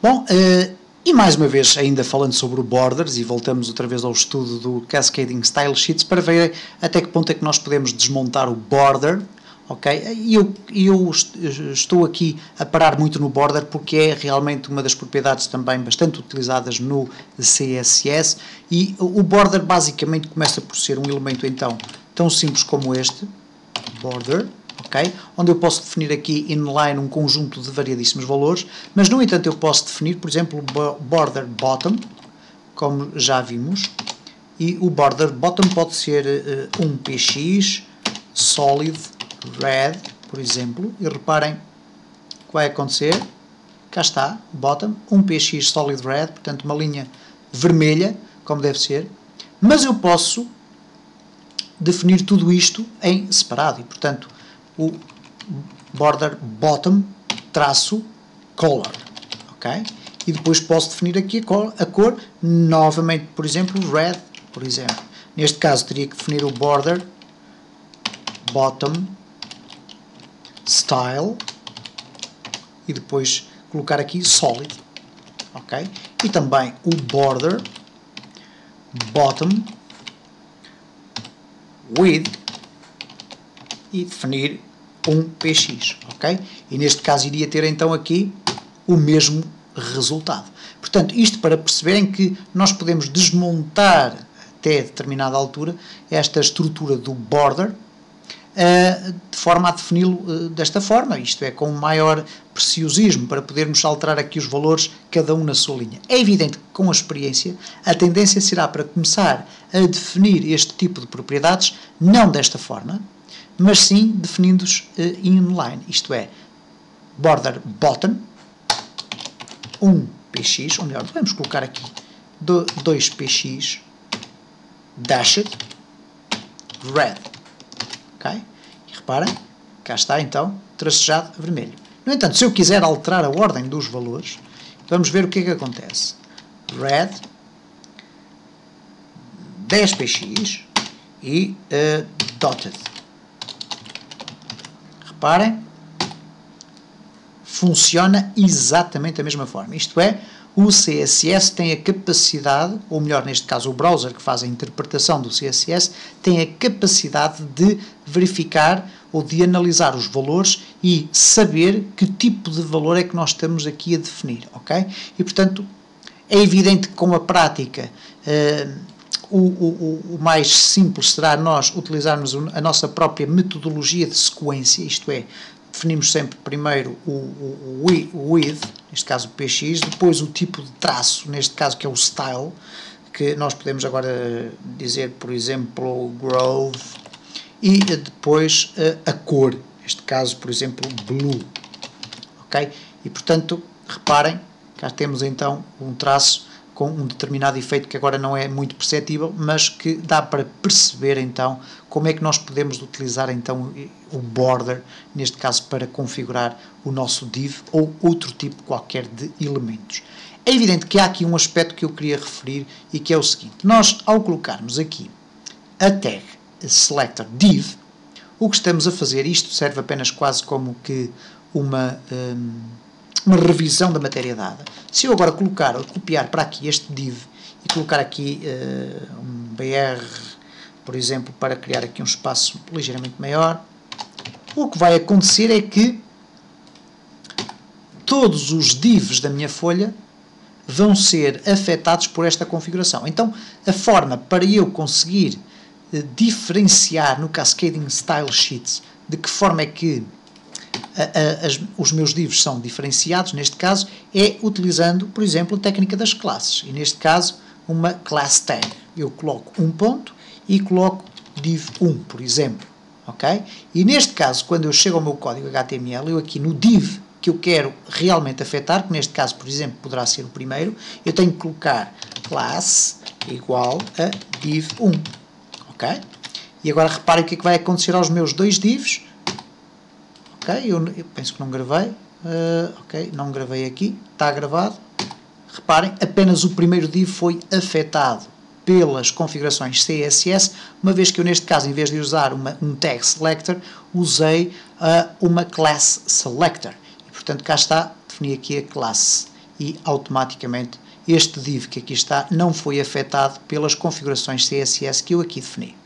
Bom, e mais uma vez, ainda falando sobre o Borders, e voltamos outra vez ao estudo do Cascading Style Sheets para ver até que ponto é que nós podemos desmontar o border, ok? E eu estou aqui a parar muito no border porque é realmente uma das propriedades também bastante utilizadas no CSS, e o border basicamente começa por ser um elemento então tão simples como este, border, okay? Onde eu posso definir aqui inline um conjunto de variadíssimos valores, mas no entanto eu posso definir, por exemplo, border bottom, como já vimos, e o border bottom pode ser um px solid red, por exemplo, e reparem o que vai acontecer, cá está, bottom, um px solid red, portanto uma linha vermelha, como deve ser, mas eu posso definir tudo isto em separado, e portanto o border bottom traço color, ok? E depois posso definir aqui a cor novamente, por exemplo, red, por exemplo. Neste caso teria que definir o border bottom style e depois colocar aqui solid, ok? E também o border bottom width e definir um px, ok? E neste caso iria ter então aqui o mesmo resultado. Portanto, isto para perceberem que nós podemos desmontar até determinada altura esta estrutura do border de forma a defini-lo desta forma, isto é, com maior preciosismo, para podermos alterar aqui os valores, cada um na sua linha. É evidente que com a experiência a tendência será para começar a definir este tipo de propriedades, não desta forma, mas sim definindo-os inline, isto é, border bottom, 1px, ou melhor, vamos colocar aqui 2px dashed red, ok? E reparem, cá está então tracejado a vermelho. No entanto, se eu quiser alterar a ordem dos valores, vamos ver o que é que acontece. Red 10px e dotted. Reparem, funciona exatamente da mesma forma. Isto é, o CSS tem a capacidade, ou melhor, neste caso o browser que faz a interpretação do CSS, tem a capacidade de verificar ou de analisar os valores e saber que tipo de valor é que nós estamos aqui a definir, ok? E, portanto, é evidente que com a prática o mais simples será nós utilizarmos a nossa própria metodologia de sequência, isto é, definimos sempre primeiro o width, neste caso o px, depois o tipo de traço, neste caso que é o style, que nós podemos agora dizer, por exemplo, growth, e depois a cor, neste caso, por exemplo, blue, ok? E portanto, reparem, cá temos então um traço com um determinado efeito que agora não é muito perceptível, mas que dá para perceber então como é que nós podemos utilizar então o border, neste caso para configurar o nosso div ou outro tipo qualquer de elementos. É evidente que há aqui um aspecto que eu queria referir e que é o seguinte: nós ao colocarmos aqui a tag selector div, o que estamos a fazer, isto serve apenas quase como que uma revisão da matéria dada. Se eu agora colocar ou copiar para aqui este div e colocar aqui um br, por exemplo, para criar aqui um espaço ligeiramente maior, o que vai acontecer é que todos os divs da minha folha vão ser afetados por esta configuração. Então, a forma para eu conseguir diferenciar no Cascading Style Sheets de que forma é que os meus divs são diferenciados, neste caso, é utilizando, por exemplo, a técnica das classes. E neste caso, uma class tag. Eu coloco um ponto e coloco div1, por exemplo. Ok? E neste caso, quando eu chego ao meu código HTML, eu aqui no div que eu quero realmente afetar, que neste caso, por exemplo, poderá ser o primeiro, eu tenho que colocar class igual a div1. Ok? E agora reparem o que é que vai acontecer aos meus dois divs. Ok, eu penso que não gravei, ok, não gravei aqui, está gravado. Reparem, apenas o primeiro div foi afetado pelas configurações CSS, uma vez que eu neste caso, em vez de usar um tag selector, usei uma class selector. E portanto cá está, defini aqui a classe. e automaticamente este div que aqui está não foi afetado pelas configurações CSS que eu aqui defini.